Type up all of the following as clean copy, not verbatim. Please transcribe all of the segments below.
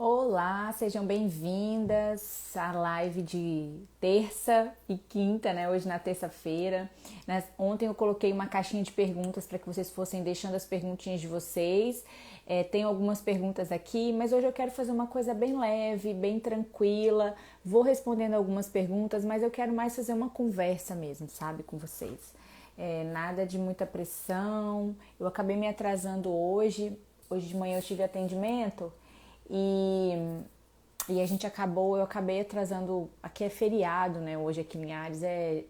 Olá, sejam bem-vindas à live de terça e quinta, né? Hoje na terça-feira. Ontem eu coloquei uma caixinha de perguntas para que vocês fossem deixando as perguntinhas de vocês. Tem algumas perguntas aqui, mas hoje eu quero fazer uma coisa bem leve, bem tranquila. Vou respondendo algumas perguntas, mas eu quero mais fazer uma conversa mesmo, sabe, com vocês. Nada de muita pressão. Eu acabei me atrasando hoje. Hoje de manhã eu tive atendimento. E eu acabei atrasando, aqui é feriado, né? Hoje aqui em Ares é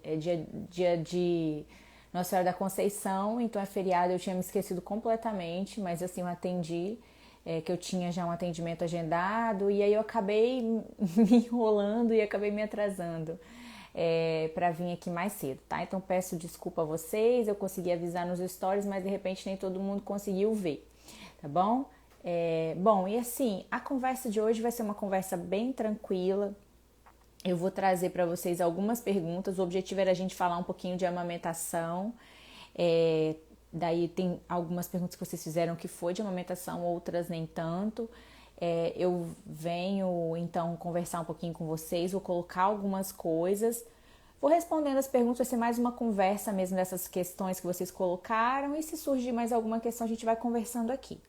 dia de Nossa Senhora da Conceição, então é feriado, eu tinha me esquecido completamente, mas assim, eu atendi, que eu tinha já um atendimento agendado, e aí eu acabei me enrolando e acabei me atrasando para vir aqui mais cedo, tá? Então peço desculpa a vocês, eu consegui avisar nos stories, mas de repente nem todo mundo conseguiu ver, tá bom? Bom, e assim, a conversa de hoje vai ser uma conversa bem tranquila. Eu vou trazer para vocês algumas perguntas. O objetivo era a gente falar um pouquinho de amamentação. Daí tem algumas perguntas que vocês fizeram que foi de amamentação, outras nem tanto. Eu venho então conversar um pouquinho com vocês, vou colocar algumas coisas. Vou respondendo as perguntas, vai ser mais uma conversa mesmo dessas questões que vocês colocaram. E se surgir mais alguma questão, a gente vai conversando aqui.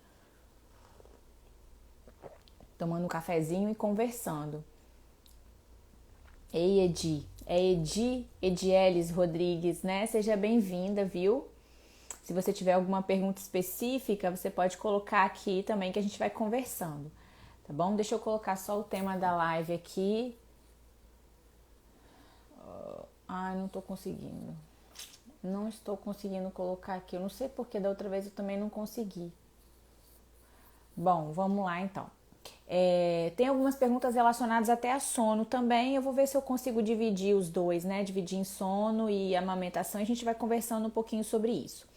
Tomando um cafezinho e conversando. Ei, Edi. É Edielis Rodrigues, né? Seja bem-vinda, viu? Se você tiver alguma pergunta específica, você pode colocar aqui também que a gente vai conversando, tá bom? Deixa eu colocar só o tema da live aqui. Ai, não tô conseguindo. Não estou conseguindo colocar aqui. Eu não sei porque da outra vez eu também não consegui. Bom, vamos lá então. Tem algumas perguntas relacionadas até a sono também. Eu vou ver se eu consigo dividir os dois, né? Dividir em sono e amamentação. E a gente vai conversando um pouquinho sobre isso.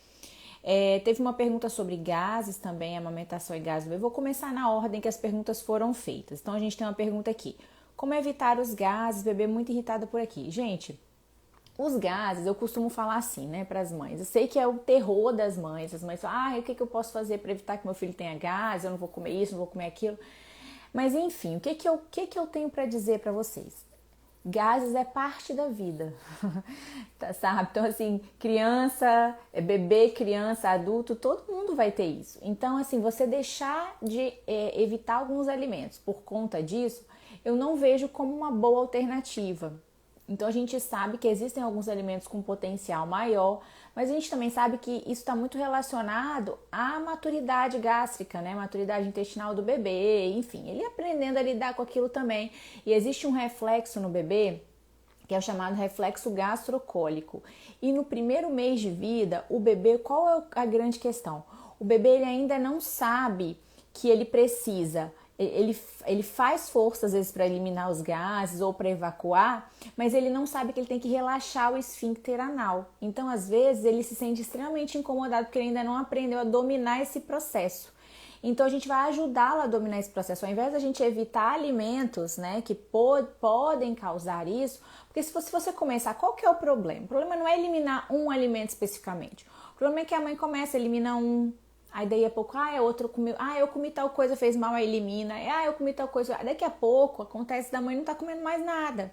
Teve uma pergunta sobre gases também, amamentação e gases. Eu vou começar na ordem que as perguntas foram feitas. Então a gente tem uma pergunta aqui: como evitar os gases? Bebê muito irritada por aqui. Gente, os gases, eu costumo falar assim, né, para as mães. Eu sei que é o terror das mães. As mães falam, o que eu posso fazer para evitar que meu filho tenha gases? Eu não vou comer isso, não vou comer aquilo. Mas enfim, o que eu tenho para dizer para vocês? Gases é parte da vida, tá, sabe? Então assim, criança, bebê, criança, adulto, todo mundo vai ter isso. Então assim, você deixar de evitar alguns alimentos por conta disso, eu não vejo como uma boa alternativa. Então a gente sabe que existem alguns alimentos com potencial maior, mas a gente também sabe que isso está muito relacionado à maturidade gástrica, né? Maturidade intestinal do bebê, enfim, ele aprendendo a lidar com aquilo também. E existe um reflexo no bebê, que é o chamado reflexo gastrocólico. E no primeiro mês de vida, o bebê, qual é a grande questão? O bebê ele ainda não sabe que ele precisa. Ele faz força às vezes para eliminar os gases ou para evacuar, mas ele não sabe que ele tem que relaxar o esfíncter anal. Então, às vezes, ele se sente extremamente incomodado porque ele ainda não aprendeu a dominar esse processo. Então, a gente vai ajudá-lo a dominar esse processo. Ao invés da gente evitar alimentos, né, que podem causar isso, porque se você começar, qual que é o problema? O problema não é eliminar um alimento especificamente. O problema é que a mãe começa a eliminar um. Aí daí a pouco, outro comeu, eu comi tal coisa, fez mal, aí elimina, eu comi tal coisa, daqui a pouco acontece da mãe não tá comendo mais nada.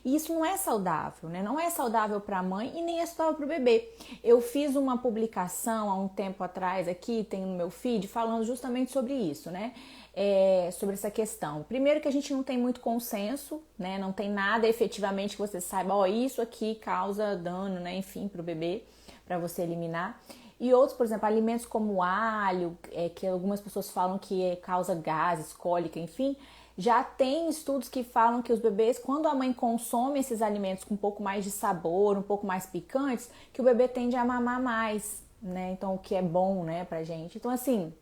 E isso não é saudável, né? Não é saudável para a mãe e nem é saudável para o bebê. Eu fiz uma publicação há um tempo atrás aqui, tem no meu feed, falando justamente sobre isso, né? Sobre essa questão. Primeiro que a gente não tem muito consenso, né? Não tem nada efetivamente que você saiba, isso aqui causa dano, né? Enfim, para o bebê, para você eliminar. E outros, por exemplo, alimentos como alho, que algumas pessoas falam que causa gases, cólica, enfim, já tem estudos que falam que os bebês, quando a mãe consome esses alimentos com um pouco mais de sabor, um pouco mais picantes, que o bebê tende a mamar mais, né? Então, o que é bom, né, pra gente. Então, assim,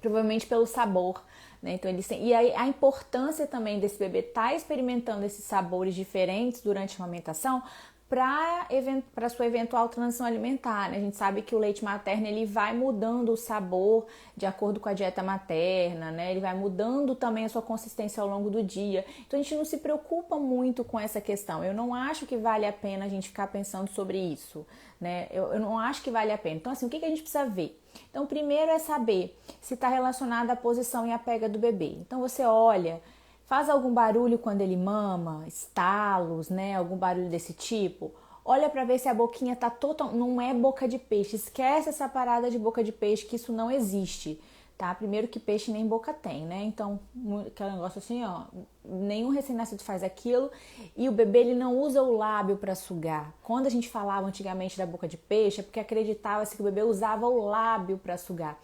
provavelmente pelo sabor, né? Então, e aí a importância também desse bebê estar experimentando esses sabores diferentes durante a amamentação, para sua eventual transição alimentar, né? A gente sabe que o leite materno ele vai mudando o sabor de acordo com a dieta materna, né? Ele vai mudando também a sua consistência ao longo do dia. Então a gente não se preocupa muito com essa questão. Eu não acho que vale a pena a gente ficar pensando sobre isso, né? Eu não acho que vale a pena. Então assim, o que a gente precisa ver? Então primeiro é saber se está relacionado à posição e à pega do bebê. Então você olha, faz algum barulho quando ele mama, estalos, né? Algum barulho desse tipo. Olha para ver se a boquinha tá total, não é boca de peixe. Esquece essa parada de boca de peixe, que isso não existe, tá? Primeiro que peixe nem boca tem, né? Então, aquele negócio assim, ó, nenhum recém-nascido faz aquilo e o bebê ele não usa o lábio para sugar. Quando a gente falava antigamente da boca de peixe, é porque acreditava-se que o bebê usava o lábio para sugar.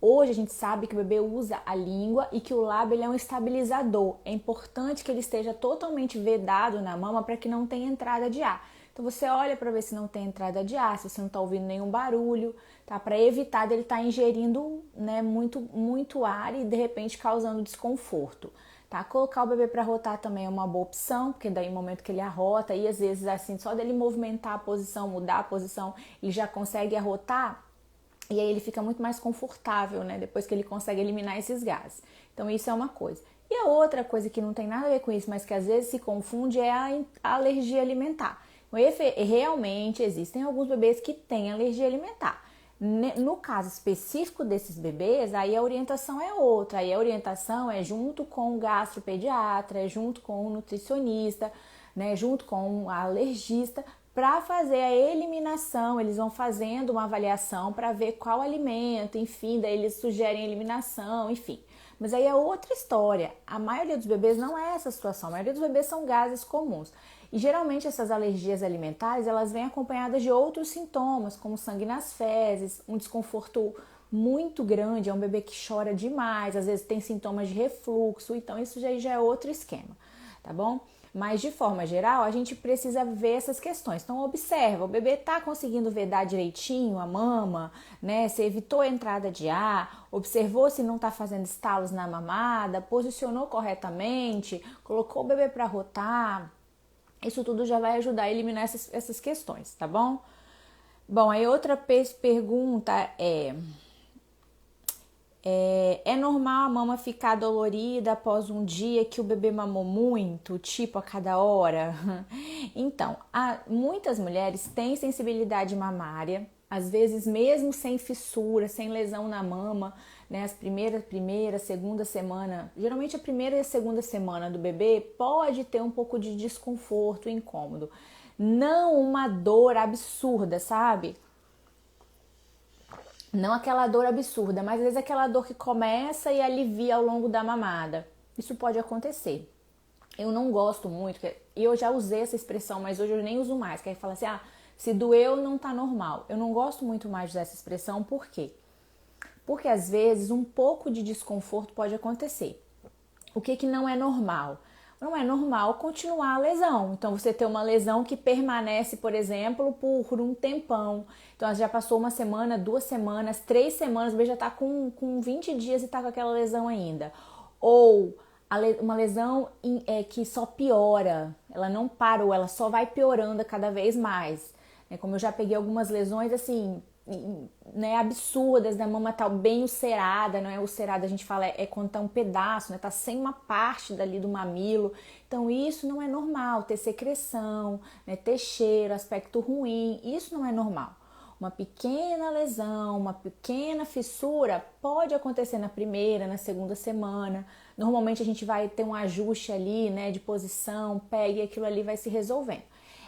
Hoje a gente sabe que o bebê usa a língua e que o lábio ele é um estabilizador. É importante que ele esteja totalmente vedado na mama para que não tenha entrada de ar. Então você olha para ver se não tem entrada de ar, se você não está ouvindo nenhum barulho, tá? Para evitar dele estar ingerindo, né, muito ar e de repente causando desconforto. Tá? Colocar o bebê para rotar também é uma boa opção, porque daí no momento que ele arrota, e às vezes assim, só dele movimentar a posição, mudar a posição, ele já consegue arrotar. E aí ele fica muito mais confortável, né? Depois que ele consegue eliminar esses gases. Então isso é uma coisa. E a outra coisa que não tem nada a ver com isso, mas que às vezes se confunde é a alergia alimentar. Realmente existem alguns bebês que têm alergia alimentar. No caso específico desses bebês, aí a orientação é outra. Aí a orientação é junto com o gastropediatra, é junto com o nutricionista, né? Junto com o alergista, para fazer a eliminação. Eles vão fazendo uma avaliação para ver qual alimento, enfim, daí eles sugerem a eliminação, enfim. Mas aí é outra história. A maioria dos bebês não é essa situação. A maioria dos bebês são gases comuns. E geralmente essas alergias alimentares, elas vêm acompanhadas de outros sintomas, como sangue nas fezes, um desconforto muito grande, é um bebê que chora demais, às vezes tem sintomas de refluxo, então isso já é outro esquema, tá bom? Mas de forma geral, a gente precisa ver essas questões. Então observa, o bebê está conseguindo vedar direitinho a mama, né? Você evitou a entrada de ar, observou se não está fazendo estalos na mamada, posicionou corretamente, colocou o bebê para rotar. Isso tudo já vai ajudar a eliminar essas questões, tá bom? Bom, aí outra pergunta é normal a mama ficar dolorida após um dia que o bebê mamou muito, tipo a cada hora? Então, muitas mulheres têm sensibilidade mamária, às vezes mesmo sem fissura, sem lesão na mama, né? As primeira, segunda semana, geralmente a primeira e a segunda semana do bebê pode ter um pouco de desconforto, incômodo. Não uma dor absurda, sabe? Não aquela dor absurda, mas às vezes aquela dor que começa e alivia ao longo da mamada. Isso pode acontecer. Eu não gosto muito, e eu já usei essa expressão, mas hoje eu nem uso mais, que aí fala assim, se doeu não tá normal. Eu não gosto muito mais de usar essa expressão, por quê? Porque às vezes um pouco de desconforto pode acontecer. O que não é normal? Não é normal continuar a lesão. Então, você tem uma lesão que permanece, por exemplo, por um tempão. Então, já passou uma semana, 2 semanas, 3 semanas, o bebê já está com 20 dias e está com aquela lesão ainda. Ou uma lesão que só piora, ela não parou, ela só vai piorando cada vez mais. Como eu já peguei algumas lesões, assim, né, absurdas, da mama tá bem ulcerada, não é ulcerada, a gente fala quando tá um pedaço, né, tá sem uma parte dali do mamilo. Então isso não é normal, ter secreção, né, ter cheiro, aspecto ruim, isso não é normal. Uma pequena lesão, uma pequena fissura pode acontecer na primeira, na segunda semana. Normalmente a gente vai ter um ajuste ali, né, de posição, pega e aquilo ali vai se resolvendo.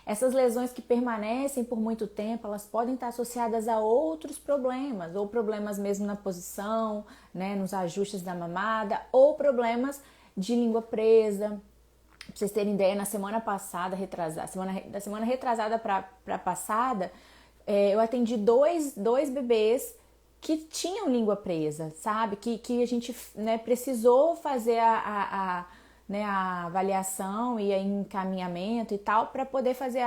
Essas lesões que permanecem por muito tempo, elas podem estar associadas a outros problemas, ou problemas mesmo na posição, né, nos ajustes da mamada, ou problemas de língua presa. Pra vocês terem ideia, na semana passada, da semana retrasada para passada, eu atendi dois bebês que tinham língua presa, sabe? Que a gente, né, precisou fazer né, a avaliação e a encaminhamento e tal, para poder fazer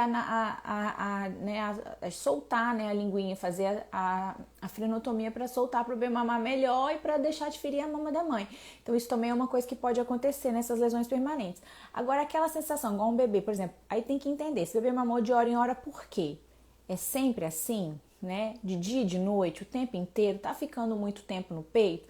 soltar, né, a linguinha, fazer a frenotomia para soltar, para o bebê mamar melhor e para deixar de ferir a mama da mãe. Então isso também é uma coisa que pode acontecer nessas lesões permanentes. Agora aquela sensação, igual um bebê, por exemplo, aí tem que entender, se o bebê mamou de hora em hora, por quê? É sempre assim, né? De dia e de noite, o tempo inteiro, tá ficando muito tempo no peito?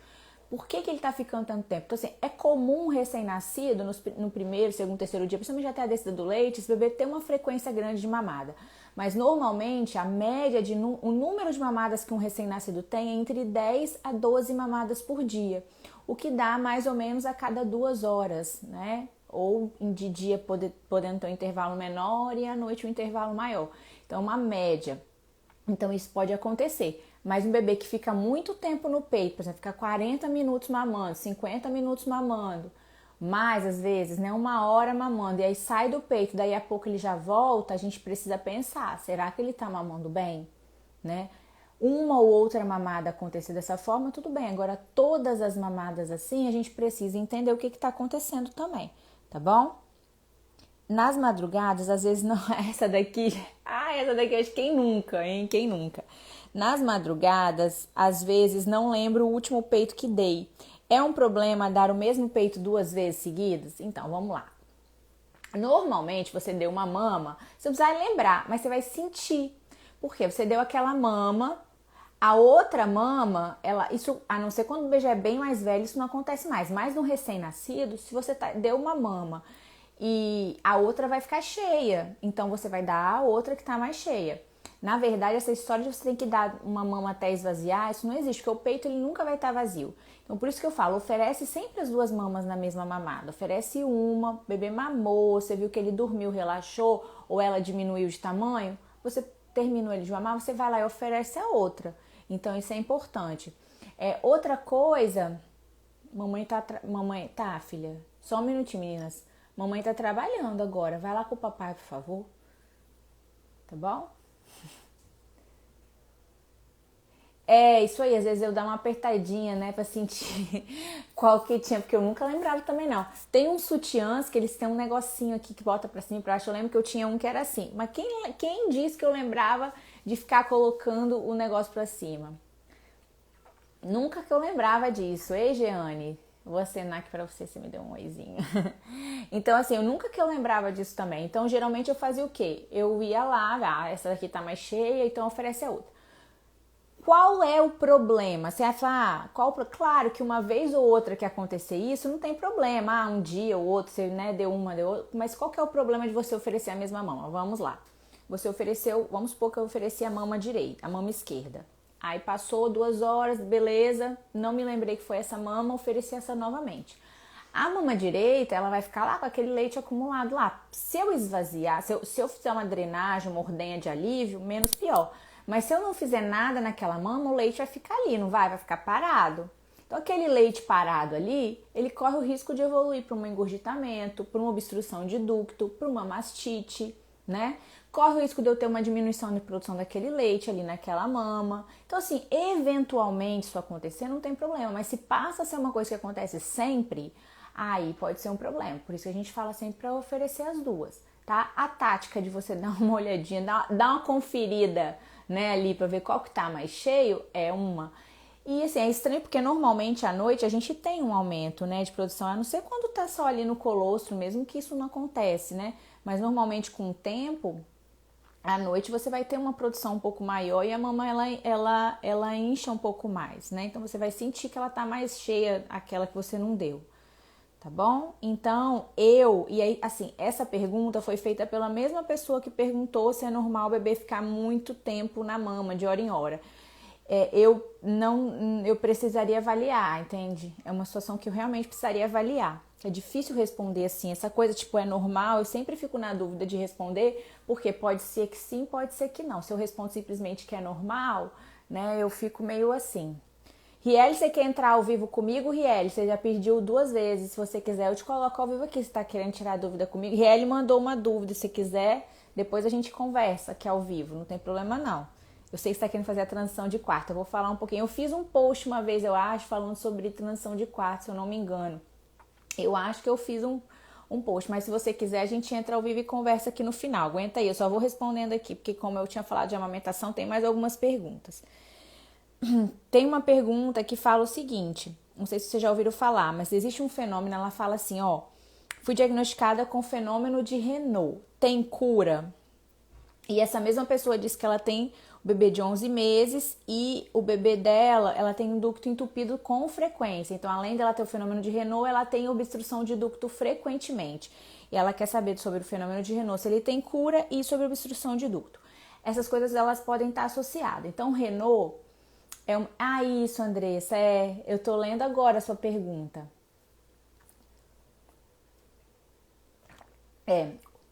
Por que ele tá ficando tanto tempo? Então, assim, é comum recém-nascido, no primeiro, segundo, terceiro dia, principalmente até a descida do leite, esse bebê ter uma frequência grande de mamada. Mas, normalmente, a média o número de mamadas que um recém-nascido tem é entre 10 a 12 mamadas por dia, o que dá mais ou menos a cada 2 horas, né? Ou de dia podendo ter um intervalo menor e à noite um intervalo maior. Então, uma média. Então, isso pode acontecer. Mas um bebê que fica muito tempo no peito, por exemplo, fica 40 minutos mamando, 50 minutos mamando, mais às vezes, né, 1 hora mamando, e aí sai do peito, daí a pouco ele já volta, a gente precisa pensar, será que ele tá mamando bem? Né? Uma ou outra mamada acontecer dessa forma, tudo bem. Agora, todas as mamadas assim, a gente precisa entender o que tá acontecendo também, tá bom? Nas madrugadas, às vezes não, essa daqui acho que quem nunca, hein? Quem nunca? Nas madrugadas, às vezes não lembro o último peito que dei. É um problema dar o mesmo peito 2 vezes seguidas? Então, vamos lá. Normalmente, você deu uma mama, você não precisa lembrar, mas você vai sentir. Por quê? Você deu aquela mama, a outra mama, isso, a não ser quando o bebê já é bem mais velho, isso não acontece mais. Mas no recém-nascido, se você deu uma mama e a outra vai ficar cheia, então você vai dar a outra que tá mais cheia. Na verdade, essa história de você tem que dar uma mama até esvaziar, isso não existe, porque o peito ele nunca vai estar vazio. Então, por isso que eu falo, oferece sempre as 2 mamas na mesma mamada. Oferece uma, o bebê mamou, você viu que ele dormiu, relaxou, ou ela diminuiu de tamanho, você terminou ele de mamar, você vai lá e oferece a outra. Então, isso é importante. Outra coisa, mamãe, filha, só um minutinho, meninas. Mamãe tá trabalhando agora, vai lá com o papai, por favor. Tá bom? Isso aí, às vezes eu dou uma apertadinha, né, pra sentir qual que tinha, porque eu nunca lembrava também não. Tem uns sutiãs que eles têm um negocinho aqui que bota pra cima e pra baixo, eu lembro que eu tinha um que era assim, mas quem disse que eu lembrava de ficar colocando o negócio pra cima? Nunca que eu lembrava disso. Ei, Jeane, vou acenar aqui pra você me deu um oizinho. Então, assim, eu nunca que eu lembrava disso também. Então, geralmente eu fazia o quê? Eu ia lá, essa daqui tá mais cheia, então oferece a outra. Qual é o problema? Você vai falar, claro que uma vez ou outra que acontecer isso, não tem problema. Um dia ou outro, você, né, deu uma, deu outra. Mas qual que é o problema de você oferecer a mesma mama? Vamos lá. Você ofereceu, vamos supor que eu ofereci a mama direita, a mama esquerda. Aí passou 2 horas, beleza, não me lembrei que foi essa mama, ofereci essa novamente. A mama direita, ela vai ficar lá com aquele leite acumulado lá. Se eu esvaziar, se eu fizer uma drenagem, uma ordenha de alívio, menos pior. Mas se eu não fizer nada naquela mama, o leite vai ficar ali, não vai? Vai ficar parado. Então, aquele leite parado ali, ele corre o risco de evoluir para um engurgitamento, para uma obstrução de ducto, para uma mastite, né? Corre o risco de eu ter uma diminuição de produção daquele leite ali naquela mama. Então, assim, eventualmente isso acontecer, não tem problema. Mas se passa a ser uma coisa que acontece sempre, aí pode ser um problema. Por isso que a gente fala sempre para oferecer as 2, tá? A tática de você dar uma olhadinha, dar uma conferida, né, ali para ver qual que tá mais cheio é uma. E assim, é estranho porque normalmente à noite a gente tem um aumento, né, de produção, a não ser quando tá só ali no colostro mesmo, que isso não acontece, né? Mas normalmente com o tempo, à noite você vai ter uma produção um pouco maior e a mama ela incha um pouco mais, né? Então você vai sentir que ela tá mais cheia, aquela que você não deu. Tá bom? Então, e aí, assim, essa pergunta foi feita pela mesma pessoa que perguntou se é normal o bebê ficar muito tempo na mama, de hora em hora. Eu precisaria avaliar, entende? É uma situação que eu realmente precisaria avaliar. É difícil responder assim, essa coisa tipo é normal, eu sempre fico na dúvida de responder, porque pode ser que sim, pode ser que não. Se eu respondo simplesmente que é normal, né, eu fico meio assim. Riele, você quer entrar ao vivo comigo? Riele, você já pediu 2 vezes. Se você quiser, eu te coloco ao vivo aqui. Você tá querendo tirar dúvida comigo? Riele mandou uma dúvida. Se quiser, depois a gente conversa aqui ao vivo. Não tem problema, não. Eu sei que você tá querendo fazer a transição de quarto. Eu vou falar um pouquinho. Eu fiz um post uma vez, eu acho, falando sobre transição de quarto, se eu não me engano. Eu acho que eu fiz um post, mas se você quiser a gente entra ao vivo e conversa aqui no final. Aguenta aí, eu só vou respondendo aqui, porque como eu tinha falado de amamentação, tem mais algumas perguntas. Tem uma pergunta que fala o seguinte, não sei se vocês já ouviram falar, mas existe um fenômeno, ela fala assim, ó, fui diagnosticada com fenômeno de Renault, tem cura? E essa mesma pessoa diz que ela tem o bebê de 11 meses e o bebê dela, ela tem um ducto entupido com frequência. Então, além dela ter o fenômeno de Renault, ela tem obstrução de ducto frequentemente. E ela quer saber sobre o fenômeno de Renault, se ele tem cura, e sobre obstrução de ducto. Essas coisas, elas podem estar associadas. Então, Renault é um... Ah, isso, Andressa, eu tô lendo agora a sua pergunta.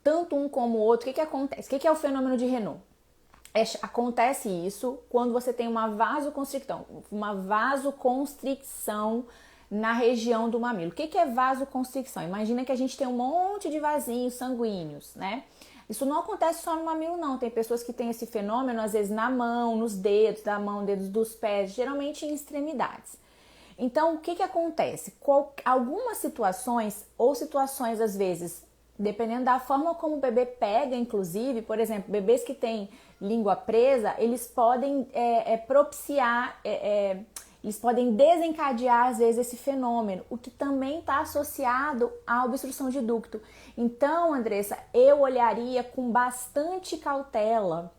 Tanto um como o outro, o que acontece? O que é o fenômeno de Renault? Acontece isso quando você tem uma vasoconstricção na região do mamilo. O que é vasoconstricção? Imagina que a gente tem um monte de vasinhos sanguíneos, né? Isso não acontece só no mamilo, não. Tem pessoas que têm esse fenômeno, às vezes na mão, nos dedos da mão, dedos dos pés, geralmente em extremidades. Então, o que acontece? Algumas situações, ou situações às vezes, dependendo da forma como o bebê pega, inclusive, por exemplo, bebês que têm língua presa, eles podem propiciar, eles podem desencadear às vezes esse fenômeno, o que também está associado à obstrução de ducto. Então, Andressa, eu olharia com bastante cautela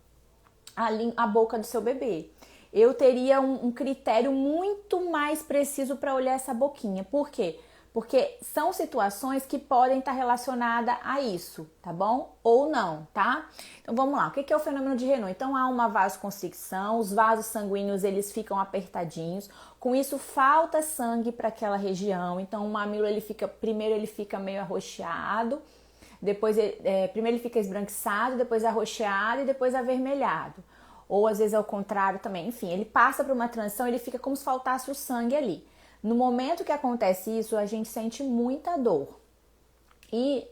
a boca do seu bebê. Eu teria um critério muito mais preciso para olhar essa boquinha. Por quê? Porque são situações que podem estar relacionadas a isso, tá bom? Ou não, tá? Então vamos lá, o que é o fenômeno de Renault? Então há uma vasoconstricção, os vasos sanguíneos eles ficam apertadinhos, com isso falta sangue para aquela região, então o mamilo primeiro ele fica meio arroxeado, depois primeiro ele fica esbranquiçado, depois arroxeado e depois avermelhado. Ou às vezes é o contrário também, enfim, ele passa por uma transição, ele fica como se faltasse o sangue ali. No momento que acontece isso, a gente sente muita dor. E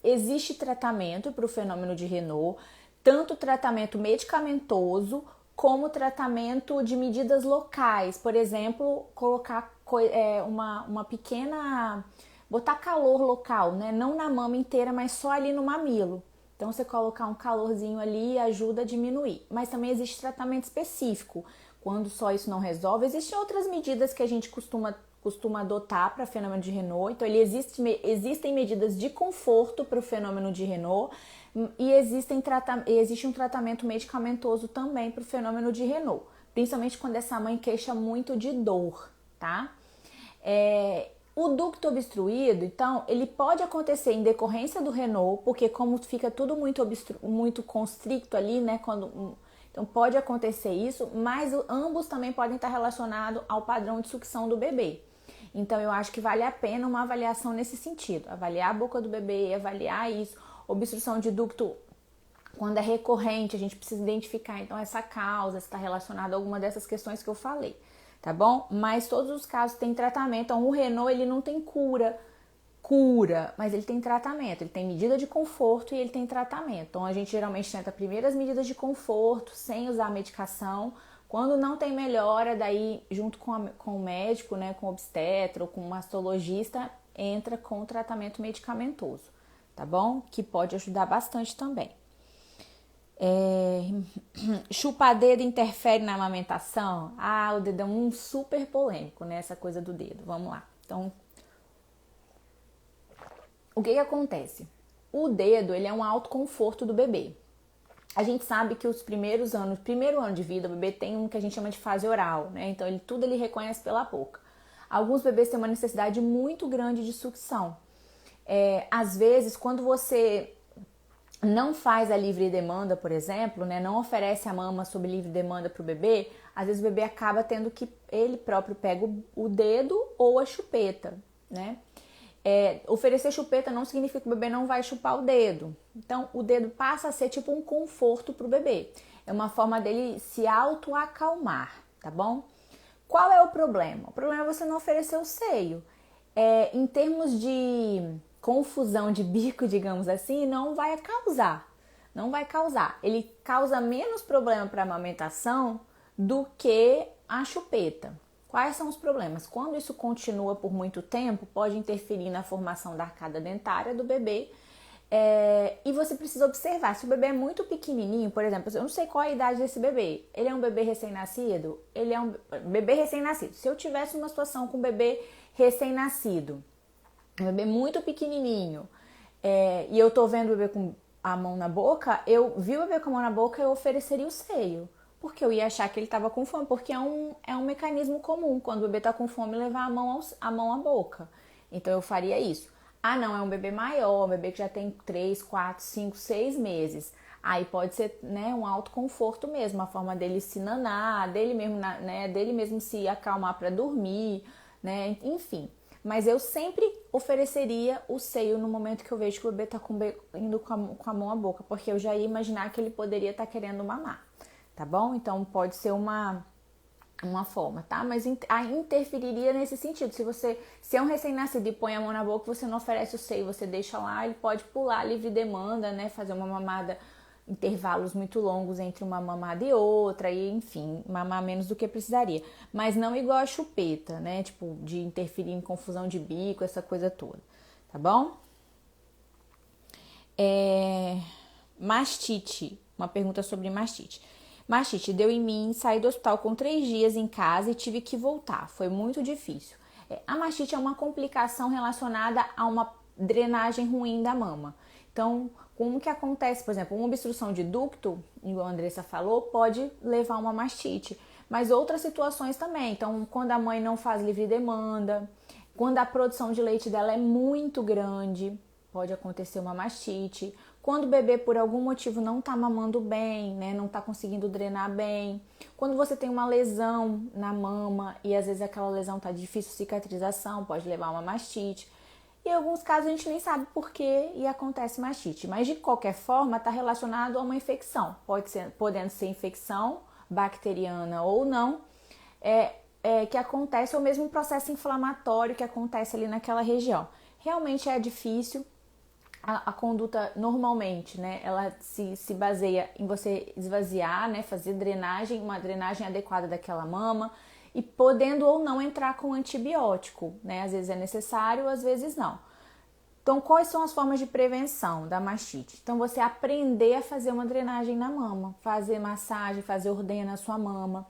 existe tratamento para o fenômeno de Renault, tanto tratamento medicamentoso como tratamento de medidas locais. Por exemplo, colocar uma pequena... botar calor local, né? Não na mama inteira, mas só ali no mamilo. Então, você colocar um calorzinho ali ajuda a diminuir. Mas também existe tratamento específico. Quando só isso não resolve, existem outras medidas que a gente costuma adotar para fenômeno de Renault. Então, existem medidas de conforto para o fenômeno de Renault e existe um tratamento medicamentoso também para o fenômeno de Renault, principalmente quando essa mãe queixa muito de dor, tá? O ducto obstruído, então, ele pode acontecer em decorrência do Renault, porque como fica tudo muito constricto ali, né, então pode acontecer isso, mas ambos também podem estar relacionados ao padrão de sucção do bebê. Então eu acho que vale a pena uma avaliação nesse sentido, avaliar a boca do bebê, avaliar isso, obstrução de ducto, quando é recorrente, a gente precisa identificar então essa causa, se está relacionado a alguma dessas questões que eu falei, tá bom? Mas todos os casos têm tratamento, então o Renault ele não tem cura, mas ele tem tratamento, ele tem medida de conforto e ele tem tratamento. Então a gente geralmente tenta primeiro as medidas de conforto, sem usar medicação. Quando não tem melhora, daí junto com o médico, né, com o obstetra ou com o mastologista, entra com o tratamento medicamentoso, tá bom? Que pode ajudar bastante também. Chupar dedo interfere na amamentação? Ah, o dedo é um super polêmico, né? Essa coisa do dedo. Vamos lá. Então, o que acontece? O dedo, ele é um autoconforto do bebê. A gente sabe que os primeiro ano de vida, o bebê tem um que a gente chama de fase oral, né? Então, tudo ele reconhece pela boca. Alguns bebês têm uma necessidade muito grande de sucção. Às vezes, quando você não faz a livre demanda, por exemplo, né? Não oferece a mama sob livre demanda para o bebê, às vezes o bebê acaba tendo que ele próprio pega o dedo ou a chupeta, né? Oferecer chupeta não significa que o bebê não vai chupar o dedo. Então, o dedo passa a ser tipo um conforto para o bebê. É uma forma dele se auto-acalmar, tá bom? Qual é o problema? O problema é você não oferecer o seio. Em termos de confusão de bico, digamos assim, não vai causar. Ele causa menos problema para a amamentação do que a chupeta. Quais são os problemas? Quando isso continua por muito tempo, pode interferir na formação da arcada dentária do bebê. E você precisa observar, se o bebê é muito pequenininho, por exemplo, eu não sei qual a idade desse bebê. Ele é um bebê recém-nascido? Ele é um bebê recém-nascido. Se eu tivesse uma situação com um bebê recém-nascido, um bebê muito pequenininho, e eu tô vendo o bebê com a mão na boca, eu vi o bebê com a mão na boca, eu ofereceria o seio. Porque eu ia achar que ele estava com fome, porque é um mecanismo comum, quando o bebê está com fome, levar a mão à boca. Então eu faria isso. Ah, não, é um bebê maior, um bebê que já tem 3, 4, 5, 6 meses. Aí pode ser, né, um autoconforto mesmo, a forma dele se nanar, dele mesmo, né, dele mesmo se acalmar para dormir, né, enfim. Mas eu sempre ofereceria o seio no momento que eu vejo que o bebê está indo com a mão à boca, porque eu já ia imaginar que ele poderia estar querendo mamar. Tá bom? Então pode ser uma forma, tá? Mas interferiria nesse sentido. Se é um recém-nascido e põe a mão na boca, você não oferece o seio, você deixa lá, ele pode pular livre demanda, né? Fazer uma mamada, intervalos muito longos entre uma mamada e outra, e enfim, mamar menos do que precisaria. Mas não igual a chupeta, né? Tipo, de interferir em confusão de bico, essa coisa toda. Tá bom? Mastite. Uma pergunta sobre mastite. Mastite deu em mim, saí do hospital com 3 dias em casa e tive que voltar. Foi muito difícil. A mastite é uma complicação relacionada a uma drenagem ruim da mama. Então, como que acontece? Por exemplo, uma obstrução de ducto, igual a Andressa falou, pode levar a uma mastite. Mas outras situações também. Então, quando a mãe não faz livre demanda, quando a produção de leite dela é muito grande, pode acontecer uma mastite. Quando o bebê, por algum motivo, não está mamando bem, né, não está conseguindo drenar bem. Quando você tem uma lesão na mama e às vezes aquela lesão está difícil cicatrização, pode levar a uma mastite. E em alguns casos a gente nem sabe por que e acontece mastite. Mas de qualquer forma está relacionado a uma infecção. Podendo ser infecção bacteriana ou não, que acontece, ou mesmo um processo inflamatório que acontece ali naquela região. Realmente é difícil. A conduta normalmente, né, ela se baseia em você esvaziar, né, fazer drenagem, uma drenagem adequada daquela mama e podendo ou não entrar com antibiótico, né, às vezes é necessário, às vezes não. Então, quais são as formas de prevenção da mastite? Então, você aprender a fazer uma drenagem na mama, fazer massagem, fazer ordenha na sua mama,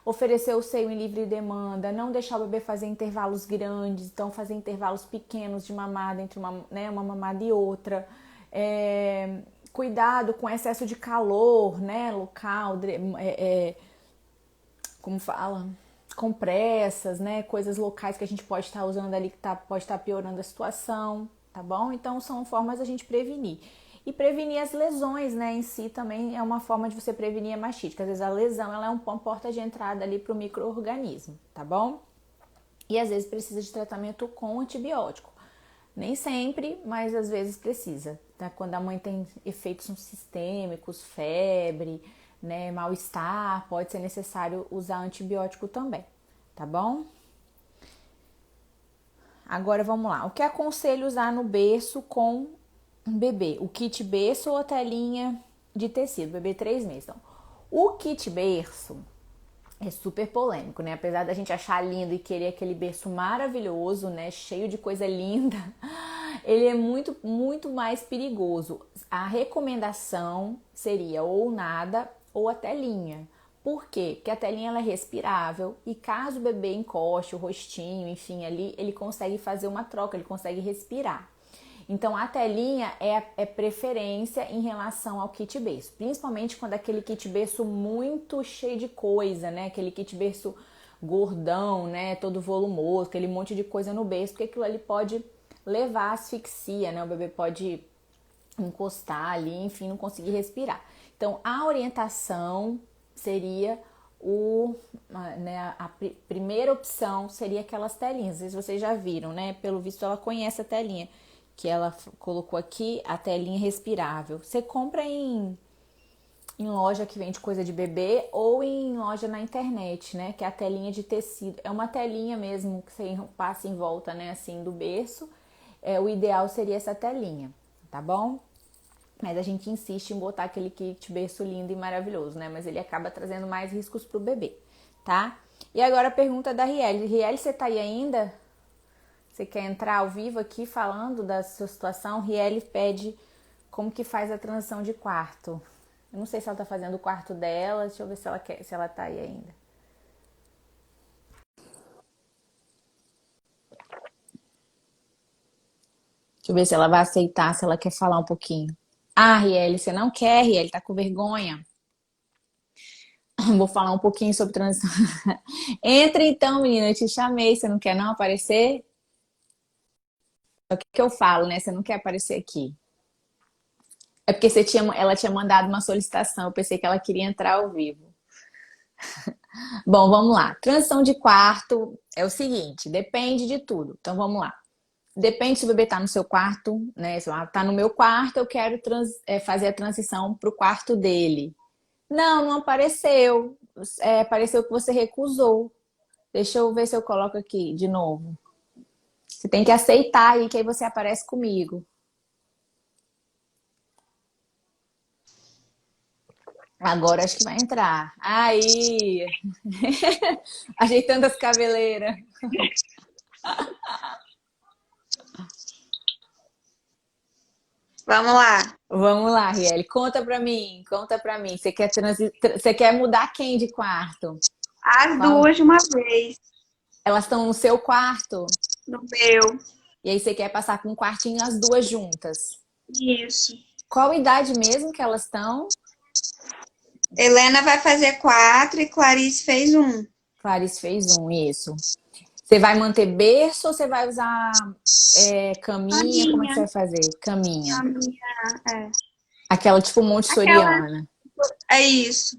oferecer o seio em livre demanda, não deixar o bebê fazer intervalos grandes, então fazer intervalos pequenos de mamada entre uma mamada e outra. Cuidado com excesso de calor, né, local, como fala? Compressas, né, coisas locais que a gente pode estar usando ali que pode estar piorando a situação, tá bom? Então são formas da gente prevenir. E prevenir as lesões, né, em si também é uma forma de você prevenir a mastite, porque às vezes a lesão ela é uma porta de entrada ali para o micro-organismo, tá bom? E às vezes precisa de tratamento com antibiótico. Nem sempre, mas às vezes precisa, tá? Quando a mãe tem efeitos sistêmicos, febre, né, mal-estar, pode ser necessário usar antibiótico também, tá bom? Agora vamos lá. O que aconselho usar no berço com um bebê? O kit berço ou a telinha de tecido? Bebê 3 meses. Então, o kit berço é super polêmico, né? Apesar da gente achar lindo e querer aquele berço maravilhoso, né? Cheio de coisa linda, ele é muito, muito mais perigoso. A recomendação seria ou nada ou a telinha. Por quê? Porque a telinha ela é respirável e caso o bebê encoste o rostinho, enfim, ali, ele consegue fazer uma troca, ele consegue respirar. Então, a telinha é preferência em relação ao kit berço, principalmente quando é aquele kit berço muito cheio de coisa, né? Aquele kit berço gordão, né? Todo volumoso, aquele monte de coisa no berço, porque aquilo ali pode levar à asfixia, né? O bebê pode encostar ali, enfim, não conseguir respirar. Então, a orientação seria a primeira opção seria aquelas telinhas. Não sei se vocês já viram, né? Pelo visto, ela conhece a telinha que ela colocou aqui, a telinha respirável. Você compra em loja que vende coisa de bebê ou em loja na internet, né? Que é a telinha de tecido. É uma telinha mesmo que você passa em volta, né? Assim, do berço. O ideal seria essa telinha, tá bom? Mas a gente insiste em botar aquele kit berço lindo e maravilhoso, né? Mas ele acaba trazendo mais riscos pro bebê, tá? E agora a pergunta da Riele. Riele, você tá aí ainda? Você quer entrar ao vivo aqui falando da sua situação? Riele pede como que faz a transição de quarto. Eu não sei se ela tá fazendo o quarto dela. Deixa eu ver se ela tá aí ainda. Deixa eu ver se ela vai aceitar, se ela quer falar um pouquinho. Ah, Riele, você não quer, Riele, tá com vergonha. Vou falar um pouquinho sobre transição. Entra então, menina, eu te chamei. Você não quer não aparecer? É o que que eu falo, né? Você não quer aparecer aqui. É porque ela tinha mandado uma solicitação. Eu pensei que ela queria entrar ao vivo. Bom, vamos lá. Transição de quarto é o seguinte, depende de tudo. Então vamos lá. Depende se o bebê tá no seu quarto, né? Se tá no meu quarto, eu quero fazer a transição pro quarto dele. Não, não apareceu. Apareceu que você recusou. Deixa eu ver se eu coloco aqui de novo. Você tem que aceitar aí que aí você aparece comigo. Agora acho que vai entrar. Aí! Ajeitando as cabeleiras. Vamos lá. Vamos lá, Riele. Conta pra mim. Conta pra mim. Você quer mudar quem de quarto? As Qual? duas de uma vez. Elas estão no seu quarto? No meu. E aí você quer passar com um quartinho as duas juntas? Isso. Qual idade mesmo que elas estão? Helena vai fazer 4 e Clarice fez 1. Clarice fez um, isso. Você vai manter berço ou você vai usar caminha? Como é que Caminha. você vai fazer? Caminha. Caminha, é. Aquela tipo Aquela. montessoriana. É isso.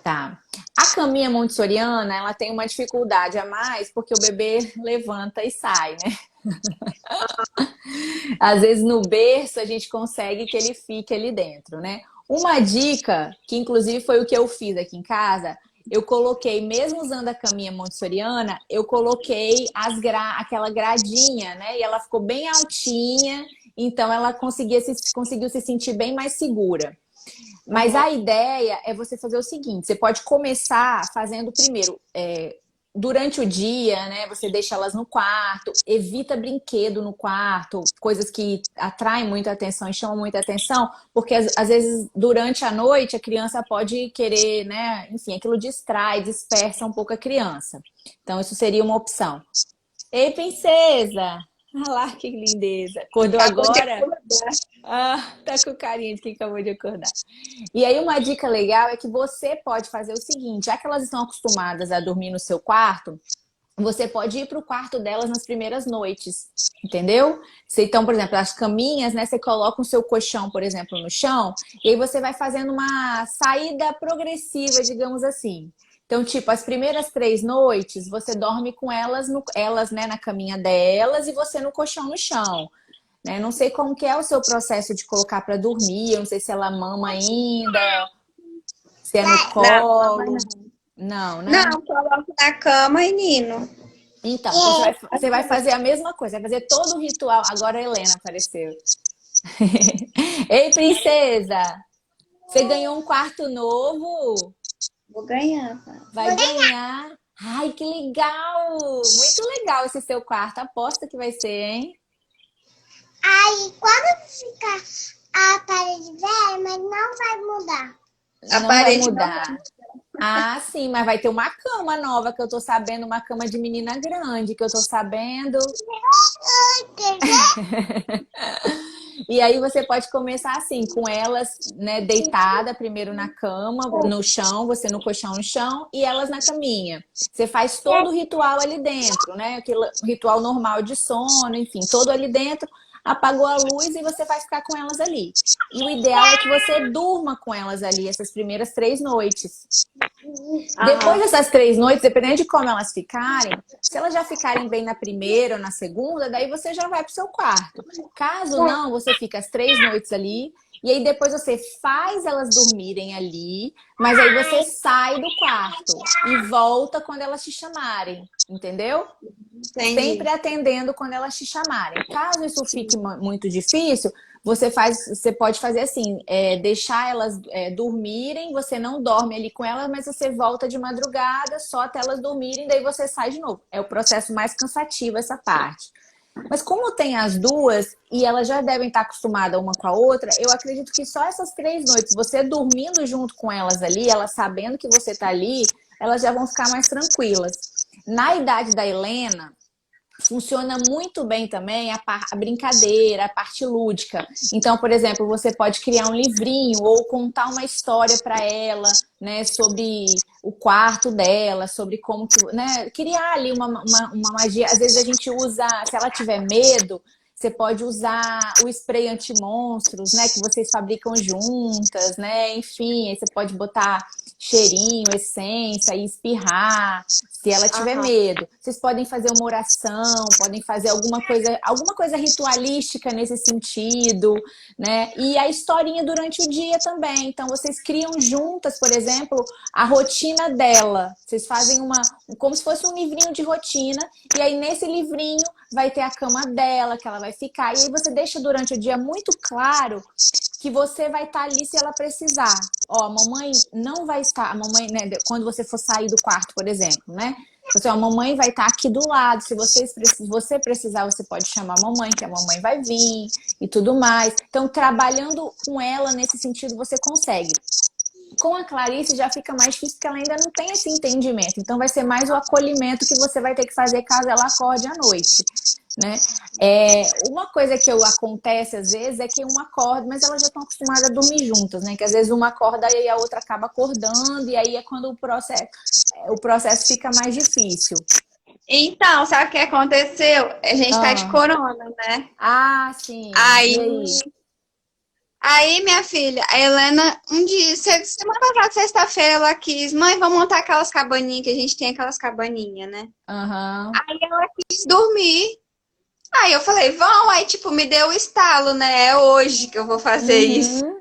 Tá. A caminha montessoriana, ela tem uma dificuldade a mais porque o bebê levanta e sai, né? Às vezes no berço a gente consegue que ele fique ali dentro, né? Uma dica, que inclusive foi o que eu fiz aqui em casa, eu coloquei, mesmo usando a caminha montessoriana, eu coloquei aquela gradinha, né? E ela ficou bem altinha, então ela conseguiu se sentir bem mais segura. Mas Uhum. a ideia é você fazer o seguinte: você pode começar fazendo primeiro, durante o dia, né? Você deixa elas no quarto, evita brinquedo no quarto, coisas que atraem muita atenção e chamam muita atenção, porque às vezes durante a noite a criança pode querer, né? Enfim, aquilo distrai, dispersa um pouco a criança. Então, isso seria uma opção. Ei, princesa! Ah lá, que lindeza! Acordou Acabou de agora? acordar. Ah, tá com carinha de quem acabou de acordar. E aí, uma dica legal é que você pode fazer o seguinte: já que elas estão acostumadas a dormir no seu quarto, você pode ir para o quarto delas nas primeiras noites, entendeu? Então, por exemplo, as caminhas, né? Você coloca o seu colchão, por exemplo, no chão, e aí você vai fazendo uma saída progressiva, digamos assim. Então, tipo, as primeiras 3 noites, você dorme com elas, né, na caminha delas e você no colchão no chão. Né? Não sei como que é o seu processo de colocar para dormir, eu não sei se ela mama ainda, se é no Não, mamãe colo. não. Não, né? Não, coloco na cama e Nino. Então você vai fazer a mesma coisa, vai fazer todo o ritual. Agora a Helena apareceu. Ei, princesa! Você ganhou um quarto novo? Vou ganhar, tá? Vai ganhar. Ai, que legal! Muito legal esse seu quarto. Aposta que vai ser, hein? Aí, quando ficar a parede velha, mas não vai mudar. A Não vai parede não vai. mudar. Ah, sim, mas vai ter uma cama nova que eu tô sabendo, uma cama de menina grande que eu tô sabendo. Entendeu? E aí você pode começar assim, com elas, né, deitada primeiro na cama, no chão, você no colchão no chão e elas na caminha. Você faz todo o ritual ali dentro, né? Aquele ritual normal de sono, enfim, todo ali dentro. Apagou a luz e você vai ficar com elas ali. E o ideal é que você durma com elas ali essas primeiras 3 noites. Depois Aham. dessas 3 noites, dependendo de como elas ficarem, se elas já ficarem bem na primeira ou na segunda, daí você já vai pro seu quarto. Caso não, você fica as 3 noites ali, e aí depois você faz elas dormirem ali, Mas aí você sai do quarto e volta quando elas te chamarem, entendeu? Sempre Entendi. atendendo quando elas te chamarem. Caso isso fique muito difícil, você pode fazer assim, deixar elas dormirem, você não dorme ali com elas, mas você volta de madrugada só até elas dormirem, daí você sai de novo. É o processo mais cansativo essa parte. Mas como tem as duas e elas já devem estar acostumadas uma com a outra, eu acredito que só essas 3 noites, você dormindo junto com elas ali, elas sabendo que você está ali, elas já vão ficar mais tranquilas. Na idade da Helena, funciona muito bem também a brincadeira, a parte lúdica. Então, por exemplo, você pode criar um livrinho ou contar uma história para ela, né, sobre o quarto dela, sobre como que, né, criar ali uma magia. Às vezes a gente usa, se ela tiver medo, você pode usar o spray anti-monstros, né, que vocês fabricam juntas, né? Enfim, aí você pode botar cheirinho, essência e espirrar, se ela tiver Aham. medo. Vocês podem fazer uma oração, podem fazer alguma coisa ritualística nesse sentido, né? E a historinha durante o dia também. Então, vocês criam juntas, por exemplo, a rotina dela. Vocês fazem como se fosse um livrinho de rotina, e aí nesse livrinho vai ter a cama dela, que ela vai ficar. E aí você deixa durante o dia muito claro que você vai estar ali se ela precisar. Ó, a mamãe não vai estar, a mamãe, né, quando você for sair do quarto, por exemplo, né? Então, a mamãe vai estar aqui do lado. Se você precisar, você pode chamar a mamãe, que a mamãe vai vir e tudo mais. Então, trabalhando com ela nesse sentido, você consegue. Com a Clarice já fica mais difícil porque ela ainda não tem esse entendimento. Então vai ser mais o acolhimento que você vai ter que fazer caso ela acorde à noite, né? Uma coisa que acontece às vezes é que uma acorda, mas elas já estão acostumadas a dormir juntas, né? Que às vezes uma acorda e a outra acaba acordando, e aí é quando o processo fica mais difícil. Então, sabe o que aconteceu? A gente tá de Ah, corona, né? sim. E Aí, aí? minha filha, a Helena, um dia, semana passada, sexta-feira, ela quis, mãe, vamos montar aquelas cabaninhas, que a gente tem aquelas cabaninhas, né? Aham. Aí ela quis dormir. Aí eu falei, vão, aí tipo, me deu o estalo, né? É hoje que eu vou fazer isso. Uhum.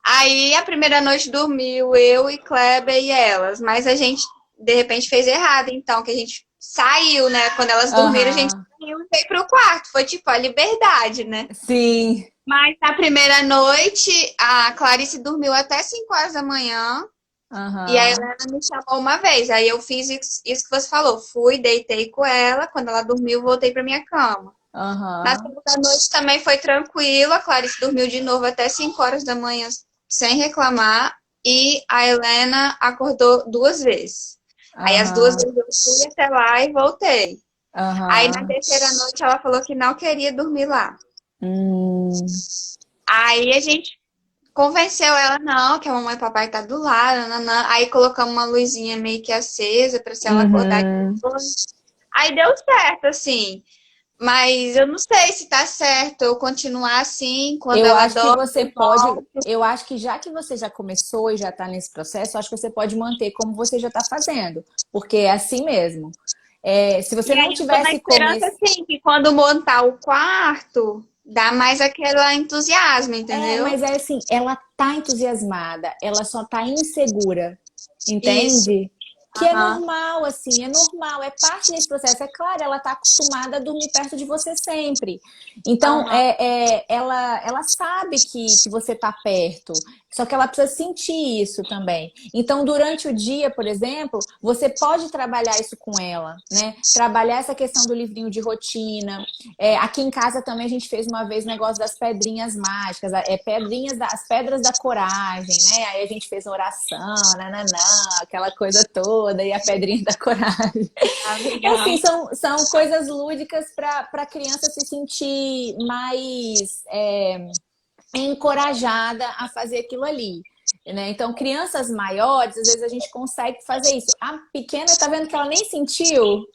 Aí a primeira noite dormiu eu e Kleber e elas, mas a gente de repente fez errado, então, que a gente saiu, né? Quando elas dormiram, a gente Aham. saiu e veio pro quarto. Foi tipo a liberdade, né? Sim. Mas na primeira noite, a Clarice dormiu até 5 horas da manhã. E a Aham. Helena me chamou uma vez. Aí eu fiz isso que você falou. Fui, deitei com ela. Quando ela dormiu, voltei pra minha cama. Na Aham. segunda noite também foi tranquilo. A Clarice dormiu de novo até 5 horas da manhã sem reclamar. E a Helena acordou 2 vezes. Aí as 2 vezes Aham. eu fui até lá e voltei. Aí na Aham. terceira noite ela falou que não queria dormir lá. Hum. Aí a gente convenceu ela, não, que a mamãe e o papai tá do lado, nanã. Aí colocamos uma luzinha meio que acesa pra se ela acordar Uhum. depois. Aí deu certo, assim. Mas eu não sei se tá certo eu continuar assim, quando Eu ela acho que dorme, você eu pode. volto. Eu acho que já que você já começou e já está nesse processo, eu acho que você pode manter como você já está fazendo, porque é assim mesmo. Se você E não aí eu tô na tivesse esperança, começado. assim, que quando montar o quarto, dá mais aquele entusiasmo, entendeu? Mas é assim, ela tá entusiasmada, ela só tá insegura, Isso. entende? Que é Aham. normal, assim, é normal, é parte desse processo. É claro, ela tá acostumada a dormir perto de você sempre. Então, Aham. ela sabe que você tá perto, só que ela precisa sentir isso também. Então, durante o dia, por exemplo, você pode trabalhar isso com ela, né? Trabalhar essa questão do livrinho de rotina. Aqui em casa também a gente fez uma vez o negócio das pedrinhas mágicas, as pedras da coragem, né? Aí a gente fez uma oração, nananã, aquela coisa toda, e a pedrinha da coragem. Ah, Assim, legal. são coisas lúdicas para a criança se sentir mais encorajada a fazer aquilo ali. Né? Então, crianças maiores, às vezes a gente consegue fazer isso. A pequena, tá vendo que ela nem sentiu?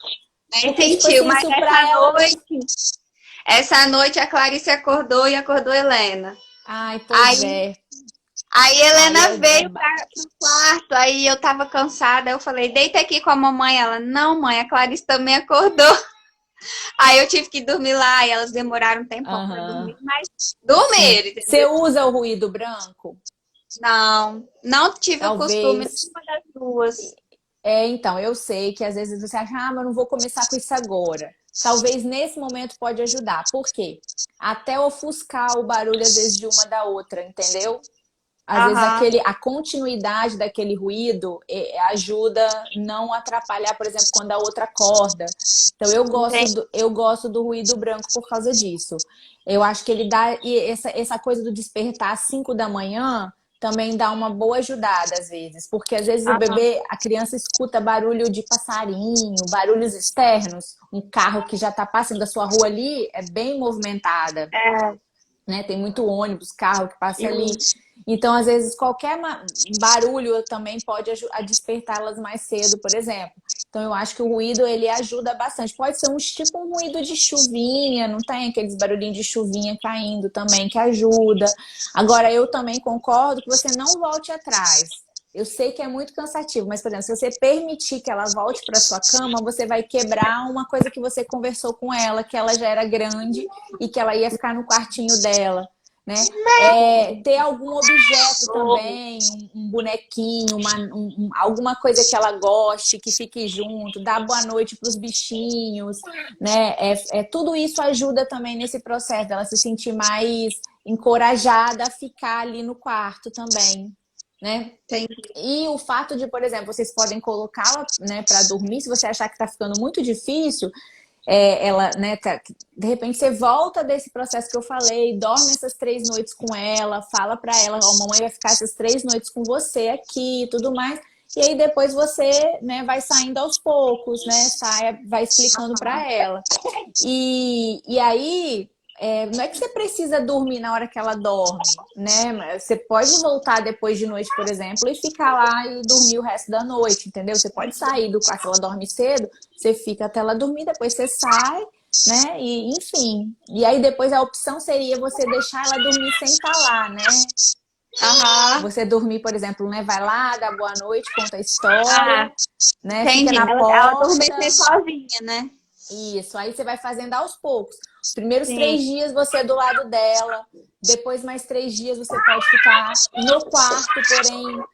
Nem Porque, tipo sentiu, assim, mas isso pra ela. essa noite a Clarice acordou e acordou a Helena. Ai, pois Aí, é. aí Aí Helena é veio pro quarto, aí eu tava cansada, eu falei, deita aqui com a mamãe. Ela, não, mãe, a Clarice também acordou. Aí eu tive que dormir lá e elas demoraram um tempão pra Aham. dormir, mas Sim. dormiram, Você entendeu? usa o ruído branco? Não tive o costume Talvez. nenhuma das duas. Então, eu sei que às vezes você acha, mas eu não vou começar com isso agora. Talvez nesse momento pode ajudar. Por quê? Até ofuscar o barulho, às vezes, de uma da outra, entendeu? Às vezes Aham. a continuidade daquele ruído ajuda não atrapalhar, por exemplo, quando a outra acorda. Então Entendi. eu gosto do ruído branco por causa disso. Eu acho que ele dá e essa coisa do despertar às 5 da manhã também dá uma boa ajudada às vezes, porque às vezes o Aham. bebê, a criança escuta barulho de passarinho, barulhos externos, um carro que já está passando da sua rua ali é bem movimentada, É, né? Tem muito ônibus, carro que passa ali. isso. Então, às vezes, qualquer barulho também pode a despertá-las mais cedo, por exemplo. Então, eu acho que o ruído, ele ajuda bastante. Pode ser tipo um ruído de chuvinha, não tem aqueles barulhinhos de chuvinha caindo também, que ajuda. Agora, eu também concordo que você não volte atrás. Eu sei que é muito cansativo, mas, por exemplo, se você permitir que ela volte para sua cama, você vai quebrar uma coisa que você conversou com ela, que ela já era grande e que ela ia ficar no quartinho dela, né? Ter algum objeto também, um bonequinho, alguma coisa que ela goste, que fique junto, dar boa noite para os bichinhos, né? Tudo isso ajuda também nesse processo dela se sentir mais encorajada a ficar ali no quarto também, né? Entendi. E o fato de, por exemplo, vocês podem colocá-la, né, para dormir, se você achar que está ficando muito difícil, ela, né, de repente você volta desse processo que eu falei, dorme essas 3 noites com ela, fala para ela, ó, mamãe vai ficar essas 3 noites com você aqui e tudo mais. E aí depois você, né, vai saindo aos poucos, né, vai explicando para ela. E aí, não é que você precisa dormir na hora que ela dorme, né? Você pode voltar depois de noite, por exemplo, e ficar lá e dormir o resto da noite, entendeu? Você pode sair do quarto, ela dorme cedo, você fica até ela dormir, depois você sai, né? E enfim. E aí depois a opção seria você deixar ela dormir sem estar lá, né? Aham. Você dormir, por exemplo, né? Vai lá, dá boa noite, conta a Ah, história, né? Fica entendi. na Ela porta. adormecer sozinha, né? Isso, aí você vai fazendo aos poucos. Os primeiros Sim. 3 dias você é do lado dela, depois mais 3 dias você pode ficar no quarto, porém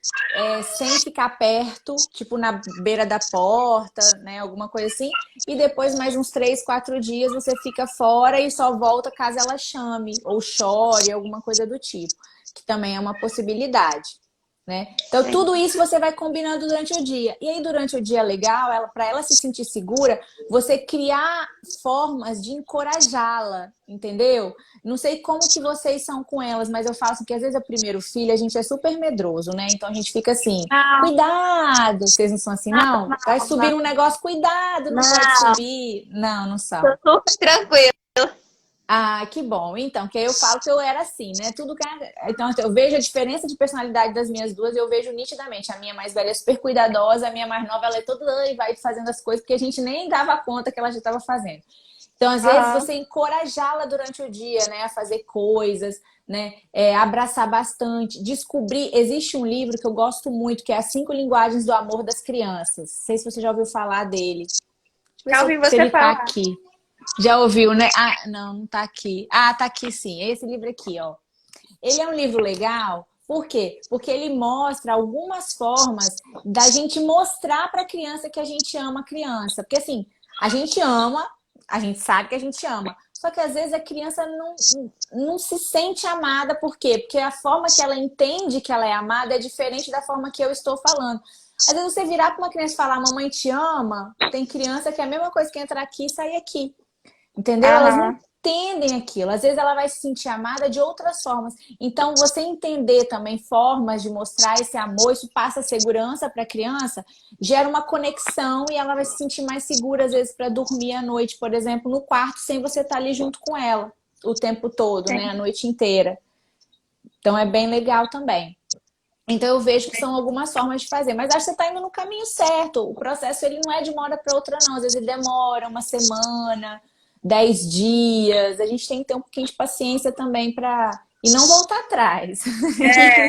sem ficar perto, tipo na beira da porta, né? Alguma coisa assim. E depois mais uns 3, 4 dias você fica fora e só volta caso ela chame ou chore, alguma coisa do tipo, que também é uma possibilidade. Né? Então, tudo isso você vai combinando durante o dia. E aí, durante o dia legal, para ela se sentir segura, você criar formas de encorajá-la, entendeu? Não sei como que vocês são com elas, mas eu falo assim que às vezes é o primeiro filho, a gente é super medroso, né? Então a gente fica assim, Não, cuidado! Vocês não são assim, não? Vai subir não, um negócio, cuidado, não pode não. subir. Não, não Tô são. super tranquila. Ah, que bom. Então, que aí eu falo que eu era assim, né? Então, eu vejo a diferença de personalidade das minhas duas, eu vejo nitidamente. A minha mais velha é super cuidadosa, a minha mais nova, ela é toda e vai fazendo as coisas, porque a gente nem dava conta que ela já estava fazendo. Então, às vezes, Aham. você encorajá-la durante o dia, né? A fazer coisas, né? Abraçar bastante, descobrir. Existe um livro que eu gosto muito, que é As 5 Linguagens do Amor das Crianças. Não sei se você já ouviu falar dele. Deixa eu ver Já ouvi se você ele tá falar. aqui. Já ouviu, né? Ah, não, não tá aqui. Ah, tá aqui sim. É esse livro aqui, ó. Ele é um livro legal, por quê? Porque ele mostra algumas formas da gente mostrar para a criança que a gente ama a criança. Porque assim, a gente ama, a gente sabe que a gente ama. Só que às vezes a criança não se sente amada, por quê? Porque a forma que ela entende que ela é amada é diferente da forma que eu estou falando. Às vezes você virar para uma criança e falar, mamãe te ama, tem criança que é a mesma coisa que entrar aqui e sair aqui. Entendeu? Elas não Aham. entendem aquilo. Às vezes ela vai se sentir amada de outras formas. Então, você entender também formas de mostrar esse amor, isso passa segurança para a criança, gera uma conexão e ela vai se sentir mais segura, às vezes, para dormir à noite, por exemplo, no quarto, sem você estar ali junto com ela o tempo todo, né? A Sim. noite inteira. Então, é bem legal também. Então, eu vejo que são algumas formas de fazer. Mas acho que você está indo no caminho certo. O processo, ele não é de uma hora para outra, não. Às vezes ele demora uma semana, 10 dias. A gente tem que ter um pouquinho de paciência também para... E não voltar atrás. É,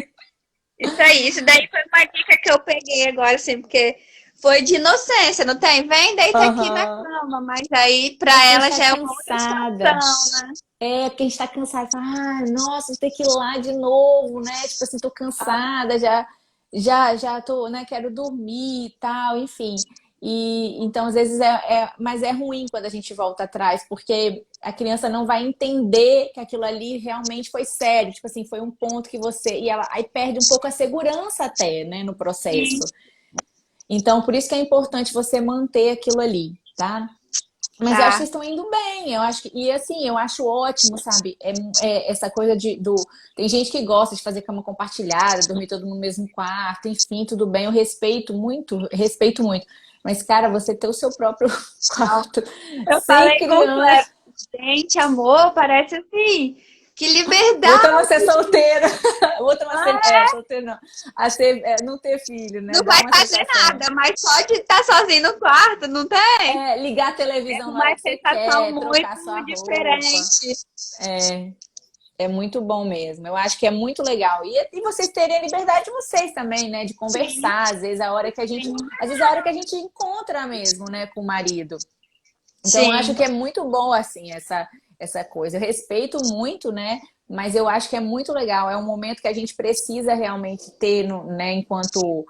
isso aí. Isso daí foi uma dica que eu peguei agora, assim, porque foi de inocência, não tem? Vem, deita aqui na Aham. cama, mas aí pra Você ela está já é uma outra cansada. situação, né? porque a gente tá cansado, fala, nossa, vou ter que ir lá de novo, né? Tipo assim, tô cansada, já tô, né? Quero dormir e tal, enfim. E então, às vezes, mas é ruim quando a gente volta atrás, porque a criança não vai entender que aquilo ali realmente foi sério, tipo assim, foi um ponto que você. E ela aí perde um pouco a segurança até, né, no processo. Sim. Então, por isso que é importante você manter aquilo ali, tá? Mas eu acho que Tá. vocês estão indo bem, eu acho que, e assim, eu acho ótimo, sabe? Essa coisa tem gente que gosta de fazer cama compartilhada, dormir todo mundo no mesmo quarto, enfim, tudo bem, eu respeito muito. Mas, cara, você ter o seu próprio quarto Eu sem falei com o Cleber, criança. gente, amor, parece assim, que Voltando a liberdade. ser solteira. Voltando a ser. Ah, Solteira não. A ser, não ter filho, né? não Dá vai uma fazer sensação. nada, mas só de estar sozinho no quarto, não tem? Ligar a É televisão na hora uma que você sensação quer, trocar muito sua roupa. diferente. É, é muito bom mesmo. Eu acho que é muito legal. E vocês terem a liberdade de vocês também, né? De Sim, conversar. sim, Às vezes é a hora que a gente encontra mesmo, né, com o marido. Então, eu acho sim. que é muito bom, assim, essa coisa. Eu respeito muito, né? Mas eu acho que é muito legal. É um momento que a gente precisa realmente ter, né, enquanto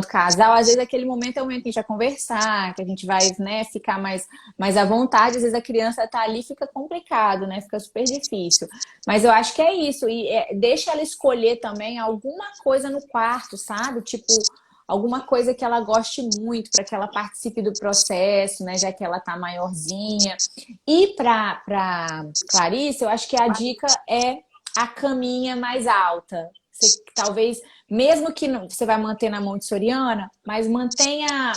casal. Às vezes, aquele momento é o momento que a gente vai conversar, que a gente vai, né, ficar mais à vontade. Às vezes, a criança tá ali, fica complicado, né? Fica super difícil. Mas eu acho que é isso. E deixa ela escolher também alguma coisa no quarto, sabe? Tipo, alguma coisa que ela goste muito, para que ela participe do processo, né? Já que ela tá maiorzinha. E para Clarice, eu acho que a dica é a caminha mais alta. Você, talvez, mesmo que você vai manter na Montessoriana, mas mantenha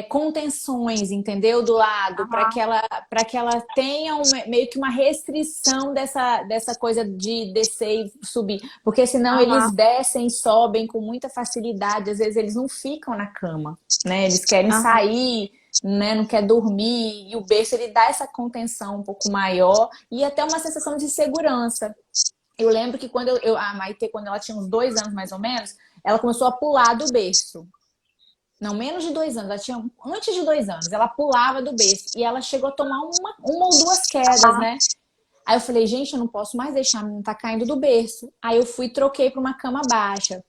contenções, entendeu? Do lado, Aham, para que ela tenha meio que uma restrição dessa coisa de descer e subir. Porque senão aham, eles descem e sobem com muita facilidade. Às vezes eles não ficam na cama, né? Eles querem aham, sair, né? Não quer dormir. E o berço ele dá essa contenção um pouco maior e até uma sensação de segurança. Eu lembro que quando a Maite, quando ela tinha uns 2 anos mais ou menos, ela começou a pular do berço. Não, menos de 2 anos. Ela tinha antes de 2 anos. Ela pulava do berço e ela chegou a tomar uma ou duas quedas, aham, né? Aí eu falei, gente, eu não posso mais deixar a menina tá caindo do berço. Aí eu fui e troquei para uma cama baixa.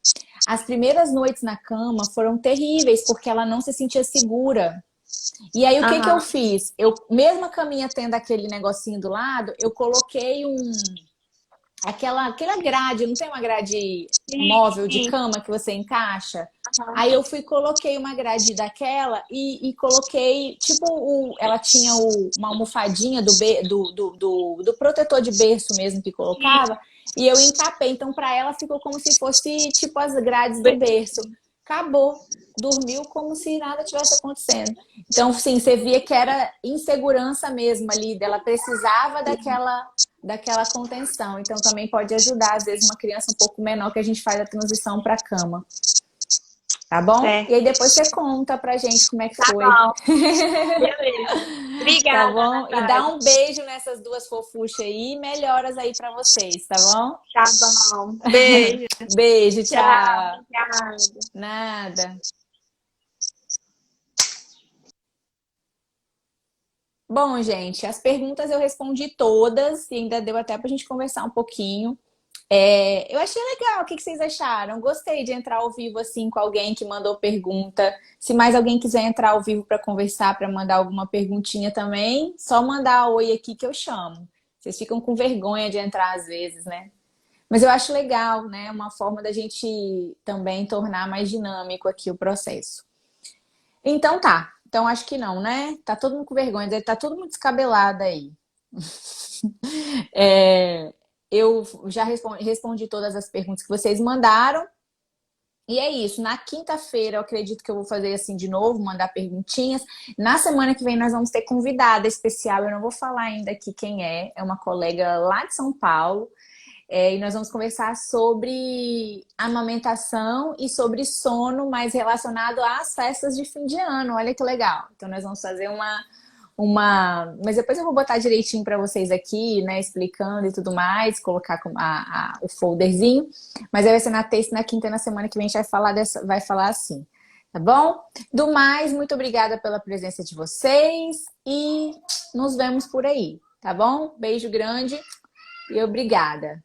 As primeiras noites na cama foram terríveis porque ela não se sentia segura. E aí o que eu aham. fiz? Mesmo a caminha tendo aquele negocinho do lado, eu coloquei aquela grade, não tem uma grade Sim, móvel de sim. cama que você encaixa? Aham, Aí eu fui e coloquei uma grade daquela e coloquei, tipo, ela tinha uma almofadinha do protetor de berço mesmo que sim. colocava, e eu encapei. Então, para ela ficou como se fosse, tipo, as grades do berço. Acabou. Dormiu como se nada tivesse acontecendo. Então, sim, você via que era insegurança mesmo ali, dela precisava daquela contenção. Então, também pode ajudar, às vezes, uma criança um pouco menor que a gente faz a transição para a cama. Tá bom? E Certo. aí depois você conta pra gente como é que Tá foi. bom. Beleza. Tá Obrigada, bom? E dá Natália. um beijo nessas duas fofuchas aí e melhoras aí pra vocês, tá bom? Tá bom. Beijo. Beijo, Tchau. tchau. Obrigada. Nada. Bom, gente, as perguntas eu respondi todas e ainda deu até pra gente conversar um pouquinho. Eu achei legal. O que vocês acharam? Gostei de entrar ao vivo assim com alguém que mandou pergunta. Se mais alguém quiser entrar ao vivo para conversar, para mandar alguma perguntinha também, só mandar oi aqui que eu chamo. Vocês ficam com vergonha de entrar às vezes, né? Mas eu acho legal, né? Uma forma da gente também tornar mais dinâmico aqui o processo. Então tá. Então acho que não, né? Tá todo mundo com vergonha, tá todo mundo descabelado aí. É, eu já respondi todas as perguntas que vocês mandaram. E é isso. Na quinta-feira, eu acredito que eu vou fazer assim de novo, mandar perguntinhas. Na semana que vem, nós vamos ter convidada especial. Eu não vou falar ainda aqui quem é. É uma colega lá de São Paulo. E nós vamos conversar sobre amamentação e sobre sono, mais relacionado às festas de fim de ano. Olha que legal. Então, nós vamos fazer mas depois eu vou botar direitinho para vocês aqui, né, explicando e tudo mais, colocar o folderzinho. Mas aí vai ser na terça, na quinta e na semana que vem a gente vai falar assim, tá bom? Do mais, muito obrigada pela presença de vocês e nos vemos por aí. Tá bom? Beijo grande e obrigada.